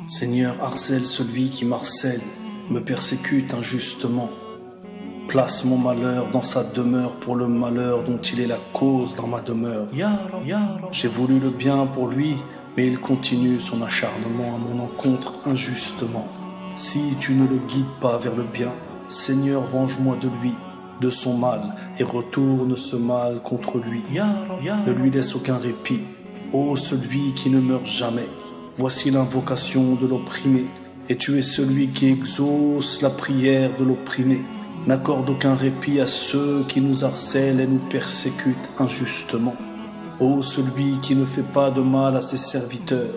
Seigneur, harcèle celui qui m'harcèle, me persécute injustement. Place mon malheur dans sa demeure pour le malheur dont il est la cause dans ma demeure. J'ai voulu le bien pour lui, mais il continue son acharnement à mon encontre injustement. Si tu ne le guides pas vers le bien, Seigneur, venge-moi de lui, de son mal, et retourne ce mal contre lui. Ne lui laisse aucun répit, ô celui qui ne meurt jamais. Voici l'invocation de l'opprimé, et tu es celui qui exauce la prière de l'opprimé. N'accorde aucun répit à ceux qui nous harcèlent et nous persécutent injustement. Ô celui qui ne fait pas de mal à ses serviteurs,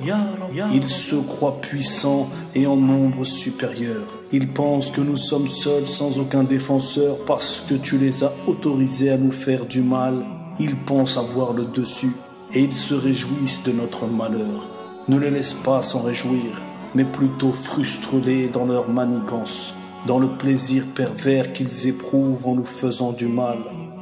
il se croit puissant et en nombre supérieur. Il pense que nous sommes seuls sans aucun défenseur parce que tu les as autorisés à nous faire du mal. Ils pensent avoir le dessus et ils se réjouissent de notre malheur. Ne les laisse pas s'en réjouir, mais plutôt frustre-les dans leur manigance, dans le plaisir pervers qu'ils éprouvent en nous faisant du mal.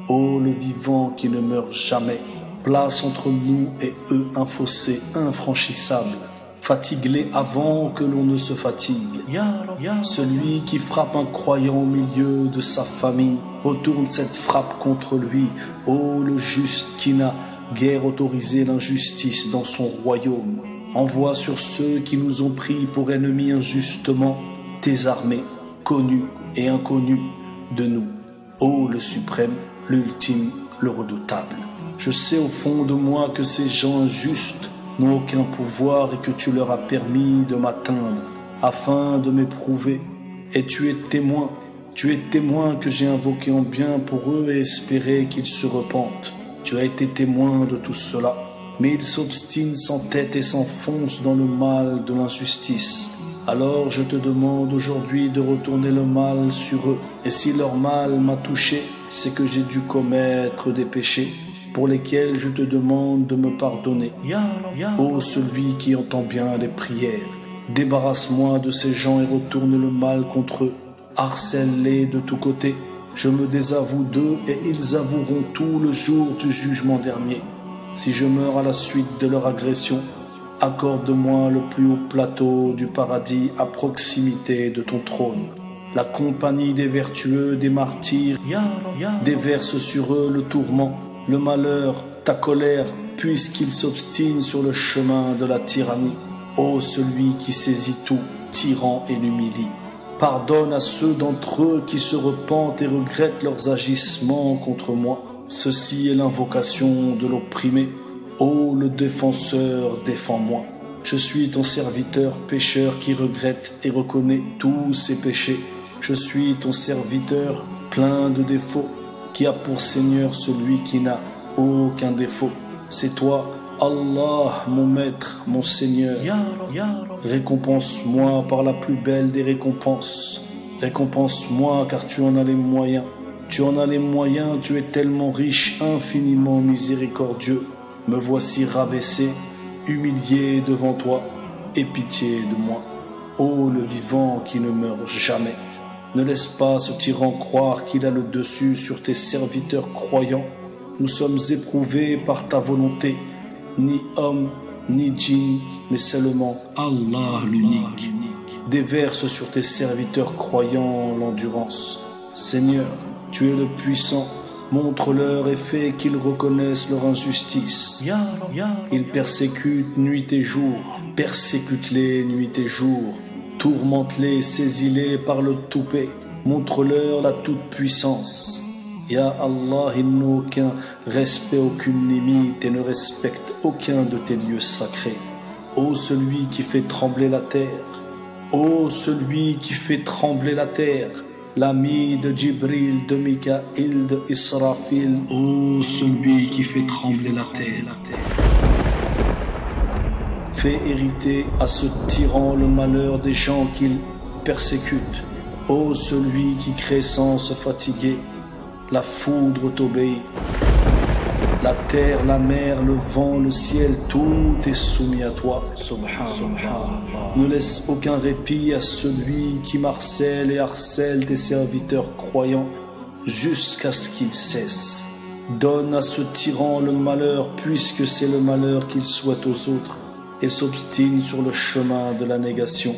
Ô le vivant qui ne meurt jamais, place entre nous et eux un fossé infranchissable. Fatigue-les avant que l'on ne se fatigue. Celui qui frappe un croyant au milieu de sa famille, retourne cette frappe contre lui. Ô le juste qui n'a guère autorisé l'injustice dans son royaume. Envoie sur ceux qui nous ont pris pour ennemis injustement tes armées, connues et inconnues de nous. Ô le suprême, l'ultime, le redoutable. Je sais au fond de moi que ces gens injustes n'ont aucun pouvoir et que tu leur as permis de m'atteindre afin de m'éprouver. Et tu es témoin que j'ai invoqué en bien pour eux et espéré qu'ils se repentent. Tu as été témoin de tout cela, mais ils s'obstinent sans tête et s'enfoncent dans le mal de l'injustice. Alors je te demande aujourd'hui de retourner le mal sur eux. Et si leur mal m'a touché, c'est que j'ai dû commettre des péchés pour lesquels je te demande de me pardonner. Ô celui qui entend bien les prières, débarrasse-moi de ces gens et retourne le mal contre eux. Harcèle-les de tous côtés. Je me désavoue d'eux et ils avoueront tout le jour du jugement dernier. Si je meurs à la suite de leur agression, accorde-moi le plus haut plateau du paradis à proximité de ton trône. La compagnie des vertueux, des martyrs, déverse sur eux le tourment, le malheur, ta colère, puisqu'ils s'obstinent sur le chemin de la tyrannie. Ô celui qui saisit tout, tyran et l'humilie. Pardonne à ceux d'entre eux qui se repentent et regrettent leurs agissements contre moi. Ceci est l'invocation de l'opprimé. Ô le défenseur, défends-moi. Je suis ton serviteur pécheur qui regrette et reconnaît tous ses péchés. Je suis ton serviteur plein de défauts qui a pour Seigneur celui qui n'a aucun défaut. C'est toi, Allah, mon maître, mon Seigneur. Récompense-moi par la plus belle des récompenses. Récompense-moi car tu en as les moyens. Tu en as les moyens, tu es tellement riche, infiniment miséricordieux. Me voici rabaissé, humilié devant toi, aie pitié de moi. Ô le vivant qui ne meurt jamais, ne laisse pas ce tyran croire qu'il a le dessus sur tes serviteurs croyants. Nous sommes éprouvés par ta volonté, ni homme, ni djinn, mais seulement Allah l'unique. Déverse sur tes serviteurs croyants l'endurance. Seigneur, tu es le puissant, montre-leur et fais qu'ils reconnaissent leur injustice. Ils persécutent nuit et jour, persécute-les nuit et jour, tourmente-les, saisis-les par le toupet, montre-leur la toute-puissance. Ya Allah, ils n'ont aucun respect, aucune limite et ne respectent aucun de tes lieux sacrés. Ô celui qui fait trembler la terre, ô celui qui fait trembler la terre, l'ami de Djibril, de Mikaïl, de Israfil, ô celui qui fait trembler la terre. Fais hériter à ce tyran le malheur des gens qu'il persécute. Ô celui qui crée sans se fatiguer, la foudre t'obéit. La terre, la mer, le vent, le ciel, tout est soumis à toi. Subhanallah. Ne laisse aucun répit à celui qui m'harcèle et harcèle tes serviteurs croyants jusqu'à ce qu'il cesse. Donne à ce tyran le malheur puisque c'est le malheur qu'il souhaite aux autres. et s'obstine sur le chemin de la négation.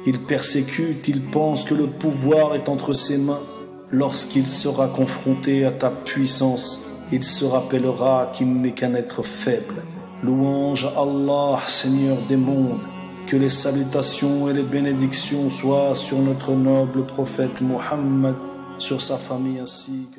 Il persécute, il pense que le pouvoir est entre ses mains. Lorsqu'il sera confronté à ta puissance, il se rappellera qu'il n'est qu'un être faible. Louange à Allah, Seigneur des mondes. Que les salutations et les bénédictions soient sur notre noble prophète Mohammed, sur sa famille ainsi que